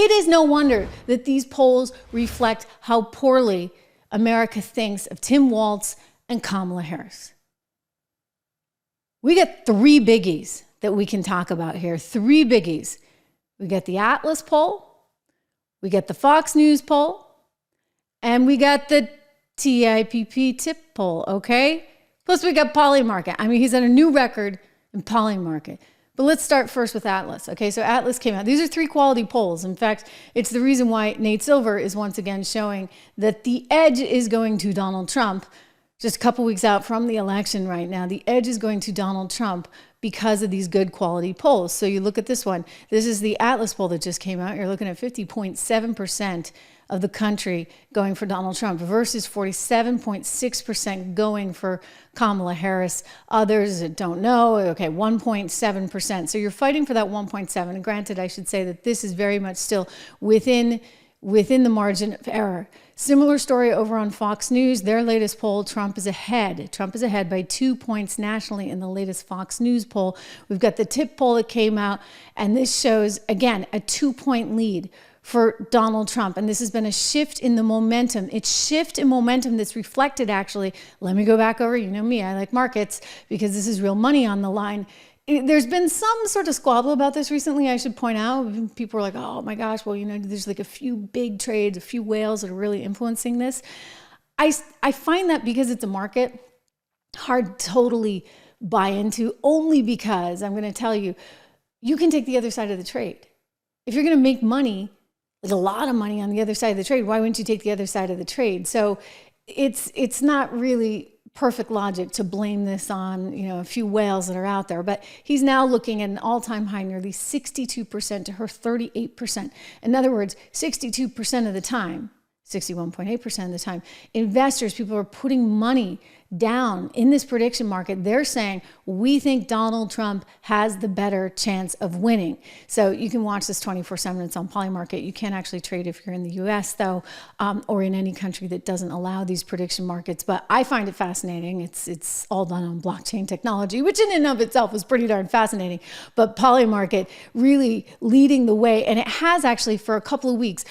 It is no wonder that these polls reflect how poorly America thinks of Tim Walz and Kamala Harris. We got three biggies that we can talk about here. Three biggies. We got the Atlas poll, we got the Fox News poll, and we got the TIPP tip poll, okay? Plus we got Polymarket. I mean, he's at a new record in Polymarket. But let's start first with Atlas. Okay, so Atlas came out. These are three quality polls. In fact, it's the reason why Nate Silver is once again showing that the edge is going to Donald Trump. Just a couple weeks out from the election right now, the edge is going to Donald Trump because of these good quality polls. So you look at this one. This is the Atlas poll that just came out. You're looking at 50.7% of the country going for Donald Trump versus 47.6% going for Kamala Harris. Others that don't know, okay, 1.7%. So you're fighting for that 1.7. And granted, I should say that this is very much still within the margin of error. Similar story over on Fox News. Their latest poll, Trump is ahead. Trump is ahead by 2 points nationally in the latest Fox News poll. We've got the tip poll that came out, and this shows, again, a 2-point lead for Donald Trump. And this has been a shift in the momentum. It's shift in momentum that's reflected, actually. Let me go back over. You know me, I like markets because this is real money on the line. There's been some sort of squabble about this recently, I should point out. People are like, oh my gosh, well, you know, there's like a few big trades, a few whales that are really influencing this. I find that because it's a market, hard to totally buy into, only because I'm going to tell you, you can take the other side of the trade. If you're going to make money, like a lot of money on the other side of the trade, why wouldn't you take the other side of the trade? So it's not really perfect logic to blame this on, you know, a few whales that are out there. But he's now looking at an all-time high, nearly 62% to her 38%. In other words, 62% of the time, 61.8% of the time, investors, people are putting money down in this prediction market. They're saying, we think Donald Trump has the better chance of winning. So you can watch this 24/7. It's on Polymarket. You can't actually trade if you're in the US though, or in any country that doesn't allow these prediction markets. But I find it fascinating. It's all done on blockchain technology, which in and of itself is pretty darn fascinating. But Polymarket really leading the way. And it has actually for a couple of weeks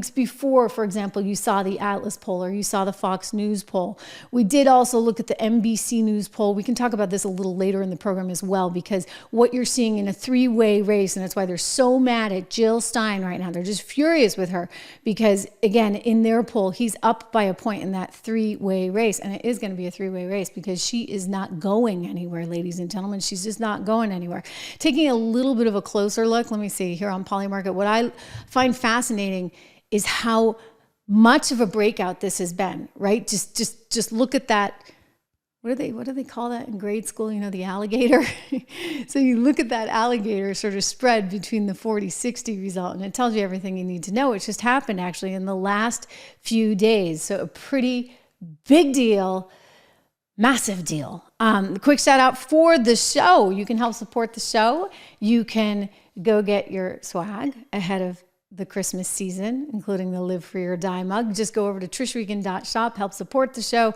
before, for example, you saw the Atlas poll or you saw the Fox News poll. We did also look at the NBC News poll. We can talk about this a little later in the program as well, because what you're seeing in a three-way race, and that's why they're so mad at Jill Stein right now. They're just furious with her because, again, in their poll, he's up by a point in that three-way race. And it is going to be a three-way race because she is not going anywhere, ladies and gentlemen. She's just not going anywhere. Taking a little bit of a closer look, let me see here on Polymarket, what I find fascinating is how much of a breakout this has been, right? Just look at that. What do they call that in grade school? You know, the alligator. So you look at that alligator sort of spread between the 40-60 result, and it tells you everything you need to know. It just happened actually in the last few days. So a pretty big deal, massive deal. Quick shout out for the show. You can help support the show. You can go get your swag ahead of the Christmas season, including the Live Free or Die mug. Just go over to trishregan.shop, help support the show,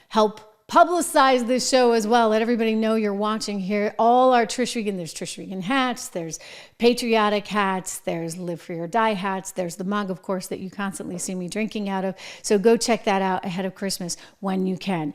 help publicize this show as well. Let everybody know you're watching here. All our Trish Regan, there's Trish Regan hats, there's patriotic hats, there's Live Free or Die hats, there's the mug, of course, that you constantly see me drinking out of. So go check that out ahead of Christmas when you can.